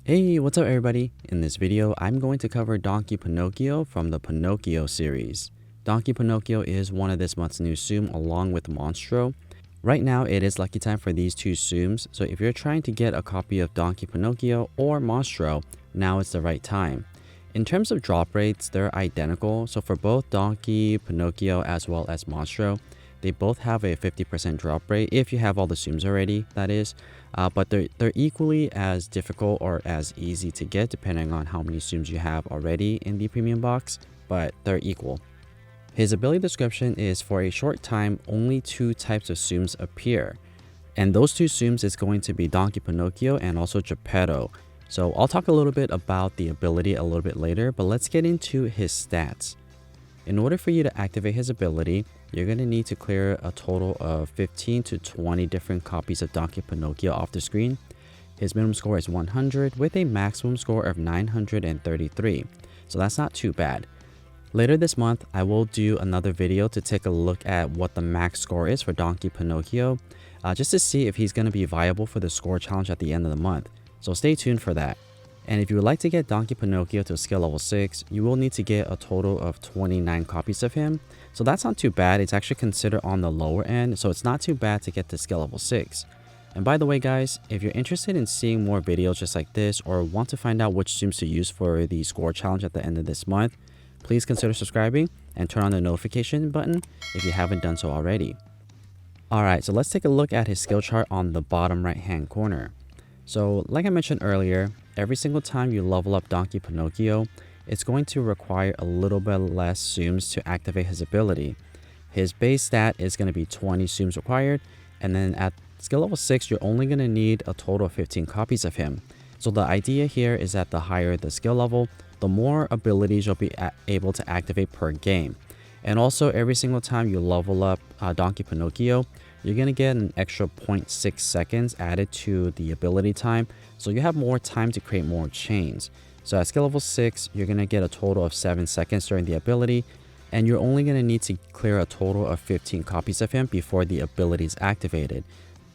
Hey, what's up everybody? In this video, I'm going to cover Donkey Pinocchio from the Pinocchio series. Donkey Pinocchio is one of this month's new Tsum along with Monstro. Right now, it is lucky time for these two Tsums, so if you're trying to get a copy of Donkey Pinocchio or Monstro, now is the right time. In terms of drop rates, they're identical, so for both Donkey Pinocchio as well as Monstro, they both have a 50% drop rate if you have all the Tsums already, that is. But they're equally as difficult or as easy to get depending on how many Tsums you have already in the premium box, but they're equal. His ability description is for a short time, only two types of Tsums appear. And those two Tsums is going to be Donkey Pinocchio and also Geppetto. So I'll talk a little bit about the ability a little bit later, but let's get into his stats. In order for you to activate his ability, you're going to need to clear a total of 15 to 20 different copies of Donkey Pinocchio off the screen. His minimum score is 100 with a maximum score of 933, so that's not too bad. Later this month, I will do another video to take a look at what the max score is for Donkey Pinocchio, just to see if he's going to be viable for the score challenge at the end of the month, so stay tuned for that. And if you would like to get Donkey Pinocchio to skill level 6, you will need to get a total of 29 copies of him. So that's not too bad. It's actually considered on the lower end, so it's not too bad to get to skill level 6. And by the way guys, if you're interested in seeing more videos just like this or want to find out which Tsums to use for the score challenge at the end of this month, please consider subscribing and turn on the notification button if you haven't done so already. Alright, so let's take a look at his skill chart on the bottom right hand corner. So like I mentioned earlier, every single time you level up Donkey Pinocchio, it's going to require a little bit less Tsums to activate his ability. His base stat is going to be 20 Tsums required, and then at skill level 6, you're only going to need a total of 15 copies of him. So the idea here is that the higher the skill level, the more abilities you'll be able to activate per game. And also every single time you level up Donkey Pinocchio, you're going to get an extra 0.6 seconds added to the ability time, so you have more time to create more chains. So at skill level 6, you're going to get a total of 7 seconds during the ability, and you're only going to need to clear a total of 15 copies of him before the ability is activated.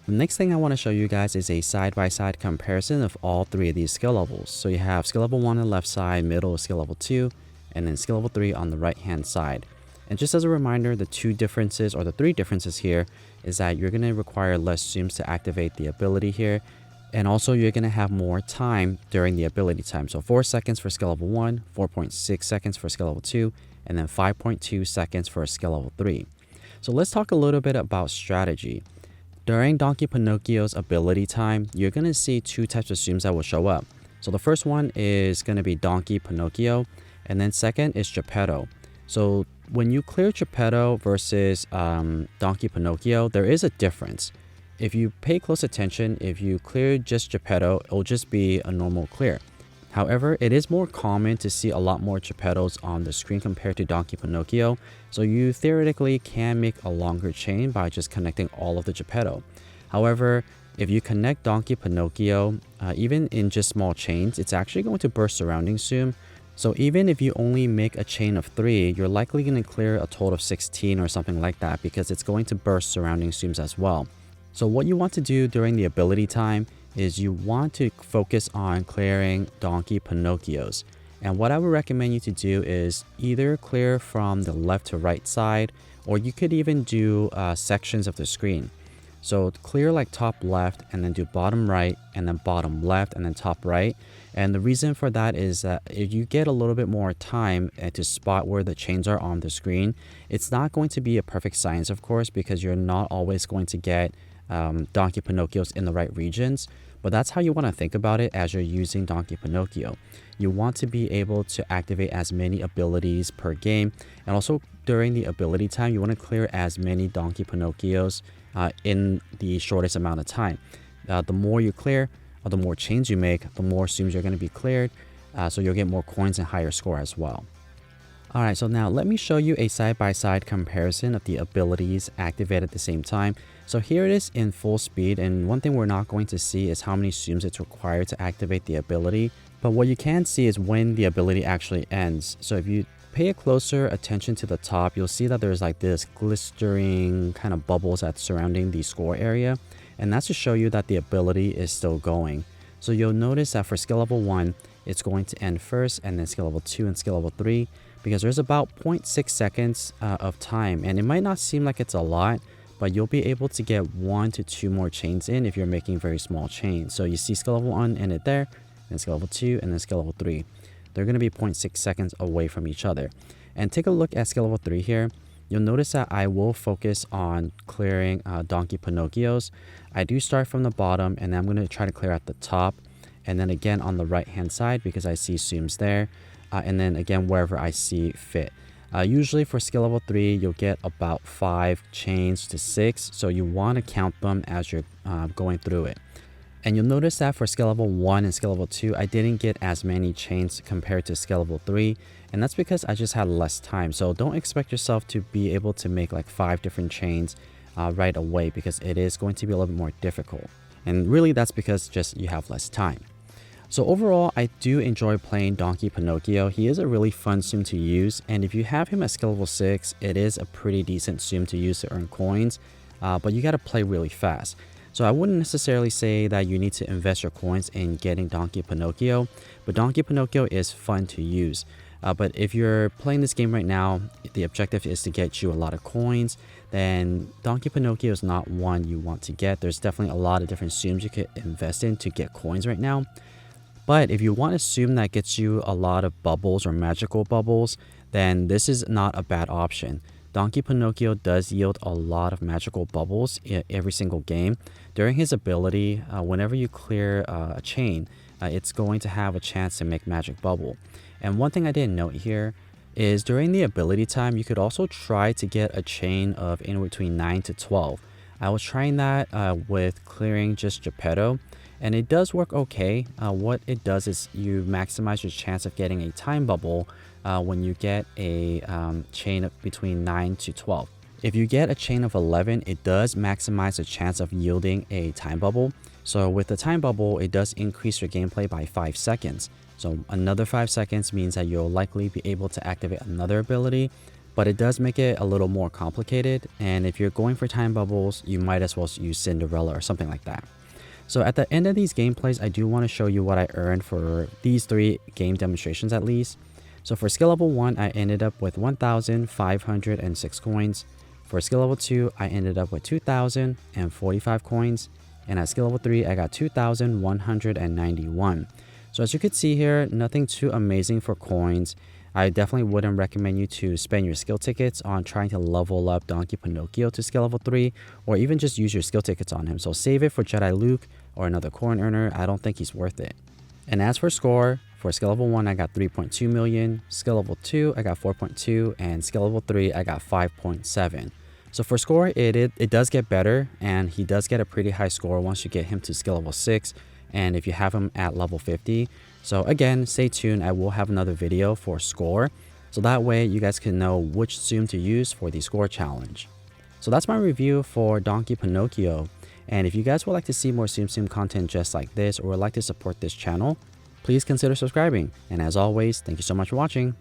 The next thing I want to show you guys is a side-by-side comparison of all three of these skill levels. So you have skill level 1 on the left side, middle is skill level 2, and then skill level 3 on the right hand side. And just as a reminder, the two differences or the three differences here is that you're going to require less Tsums to activate the ability here. And also you're going to have more time during the ability time. So 4 seconds for skill level 1, 4.6 seconds for skill level 2, and then 5.2 seconds for skill level 3. So let's talk a little bit about strategy. During Donkey Pinocchio's ability time, you're going to see two types of Tsums that will show up. So the first one is going to be Donkey Pinocchio, and then second is Geppetto. So when you clear Geppetto versus Donkey Pinocchio, there is a difference. If you pay close attention, if you clear just Geppetto, it'll just be a normal clear. However, it is more common to see a lot more Geppettos on the screen compared to Donkey Pinocchio, so you theoretically can make a longer chain by just connecting all of the Geppetto. However, if you connect Donkey Pinocchio, even in just small chains, it's actually going to burst surrounding Tsum. So even if you only make a chain of 3, you're likely going to clear a total of 16 or something like that because it's going to burst surrounding Tsums as well. So what you want to do during the ability time is you want to focus on clearing Donkey Pinocchios. And what I would recommend you to do is either clear from the left to right side, or you could even do sections of the screen. So clear like top left and then do bottom right and then bottom left and then top right. And the reason for that is that if you get a little bit more time to spot where the chains are on the screen, it's not going to be a perfect science, of course, because you're not always going to get Donkey Pinocchios in the right regions. But that's how you want to think about it as you're using Donkey Pinocchio. You want to be able to activate as many abilities per game, and also during the ability time, you want to clear as many Donkey Pinocchios in the shortest amount of time. The more you clear, or the more chains you make, the more Tsums you're going to be cleared, so you'll get more coins and higher score as well. Alright, so now let me show you a side-by-side comparison of the abilities activated at the same time. So here it is in full speed, and one thing we're not going to see is how many Tsums it's required to activate the ability. But what you can see is when the ability actually ends. So if you pay a closer attention to the top, you'll see that there's like this glistering kind of bubbles that's surrounding the score area. And that's to show you that the ability is still going. So you'll notice that for skill level 1, it's going to end first, and then skill level 2 and skill level 3, because there's about 0.6 seconds of time, and it might not seem like it's a lot, but you'll be able to get 1 to 2 more chains in if you're making very small chains. So you see skill level 1 ended there, then skill level 2, and then skill level 3. They're going to be 0.6 seconds away from each other. And take a look at skill level 3 here. You'll notice that I will focus on clearing Donkey Pinocchios. I do start from the bottom, and then I'm going to try to clear at the top, and then again on the right hand side because I see Tsums there, and then again wherever I see fit. Usually for skill level 3, you'll get about 5 chains to 6, so you want to count them as you're going through it. And you'll notice that for skill level 1 and skill level 2, I didn't get as many chains compared to skill level 3, and that's because I just had less time. So don't expect yourself to be able to make like 5 different chains right away, because it is going to be a little bit more difficult. And really that's because just you have less time. So overall, I do enjoy playing Donkey Pinocchio. He is a really fun Tsum to use, and if you have him at skill level 6, it is a pretty decent Tsum to use to earn coins, but you got to play really fast. So I wouldn't necessarily say that you need to invest your coins in getting Donkey Pinocchio, but Donkey Pinocchio is fun to use. But if you're playing this game right now, the objective is to get you a lot of coins, then Donkey Pinocchio is not one you want to get. There's definitely a lot of different Tsums you could invest in to get coins right now. But if you want a Tsum that gets you a lot of bubbles or magical bubbles, then this is not a bad option. Donkey Pinocchio does yield a lot of magical bubbles in every single game. During his ability, whenever you clear a chain, it's going to have a chance to make magic bubble. And one thing I didn't note here is during the ability time, you could also try to get a chain of in between 9 to 12. I was trying that with clearing just Geppetto, and it does work okay. What it does is you maximize your chance of getting a time bubble when you get a chain of between 9 to 12. If you get a chain of 11, it does maximize the chance of yielding a time bubble. So with the time bubble, it does increase your gameplay by 5 seconds. So another 5 seconds means that you'll likely be able to activate another ability, but it does make it a little more complicated. And if you're going for time bubbles, you might as well use Cinderella or something like that. So at the end of these gameplays, I do want to show you what I earned for these 3 game demonstrations at least. So for skill level 1, I ended up with 1,506 coins. For skill level 2, I ended up with 2,045 coins. And at skill level 3, I got 2,191. So as you can see here, nothing too amazing for coins. I definitely wouldn't recommend you to spend your skill tickets on trying to level up Donkey Pinocchio to skill level 3, or even just use your skill tickets on him. So save it for Jedi Luke or another coin earner. I don't think he's worth it. And as for score, for skill level 1, I got 3.2 million, skill level 2, I got 4.2, and skill level 3, I got 5.7. So for score, it does get better, and he does get a pretty high score once you get him to skill level 6, and if you have him at level 50. So again, stay tuned, I will have another video for score, so that way you guys can know which Tsum to use for the score challenge. So that's my review for Donkey Pinocchio, and if you guys would like to see more Tsum Tsum content just like this, or would like to support this channel, please consider subscribing. And as always, thank you so much for watching.